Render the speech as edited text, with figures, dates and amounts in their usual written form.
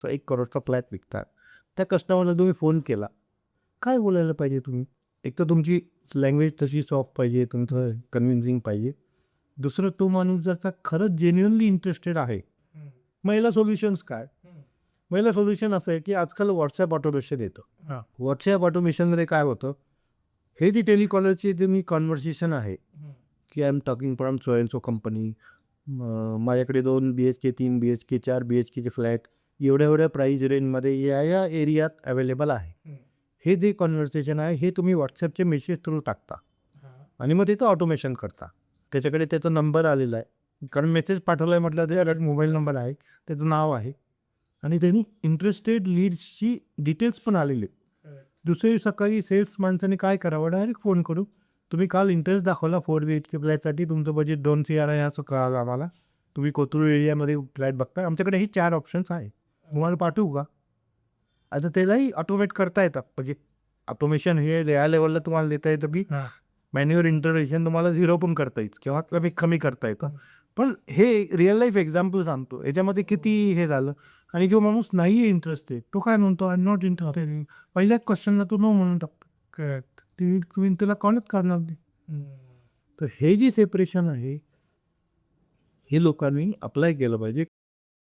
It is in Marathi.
1 करोडचा फ्लॅट विकता. त्या कस्टमरला तुम्ही फोन केला, काय बोलायला पाहिजे तुम्ही? एक तर तुमची लँग्वेज तशी सॉफ्ट पाहिजे, तुमचं कन्व्हिन्सिंग पाहिजे. दुसरं, तो माणूस जर खरंच जेन्युइनली इंटरेस्टेड आहे. महिला सोल्युशन्स काय? पहिलं सोल्युशन असं आहे की आजकाल व्हॉट्सॲप ऑटोमेशन येतं. व्हॉट्सॲप ऑटोमेशनमध्ये काय होतं, हे जी टेलिकॉलरची जे मी कॉन्व्हर्सेशन आहे की I am talking from so and so company, माझ्याकडे 2 BHK 3 BHK 4 BHKचे फ्लॅट एवढ्या एवढ्या प्राईज रेंजमध्ये या एरियात अवेलेबल आहे. हे जे कॉन्व्हर्सेशन आहे हे तुम्ही व्हॉट्सॲपचे मेसेज थ्रू टाकता आणि मग तिथं ऑटोमेशन करता. त्याच्याकडे त्याचा नंबर आलेला आहे, कारण मेसेज पाठवला आहे म्हटलं तर मोबाईल नंबर आहे, त्याचं नाव आहे आणि त्यांनी इंटरेस्टेड लीड्सची डिटेल्स पण आलेले. दुसरी सकाळी सेल्स माणसाने काय करावं, डायरेक्ट फोन करू, तुम्ही काल इंटरेस्ट दाखवला 4 BHK फ्लॅटसाठी, तुमचं बजेट 2 CR आहे असं कळालं आम्हाला, तुम्ही कोथरूड एरियामध्ये फ्लॅट बघता, आमच्याकडे हे 4 ऑप्शन्स आहे, तुम्हाला पाठवू का? आता त्यालाही ऑटोमेट करता येतात. म्हणजे ऑटोमेशन हे या लेवलला तुम्हाला देता येतं की मॅन्युअल इंटरव्हेन्शन तुम्हाला 0 पण करता येईल किंवा कमी करता येतं. पण हे रिअल लाईफ एक्झाम्पल सांगतो, याच्यामध्ये किती हे झालं. आणि जो माणूस नाही आहे इंटरेस्टेड, तो काय म्हणतो, आय एम नॉट इंटरेस्टेड. पहिल्याच क्वेश्चनला तो नो म्हणून टाकतो. करेक्ट. तुम्ही त्याला कॉलच करणार नाही. तर हे जे सेपरेशन आहे, हे लोकांनी अप्लाय केलं पाहिजे.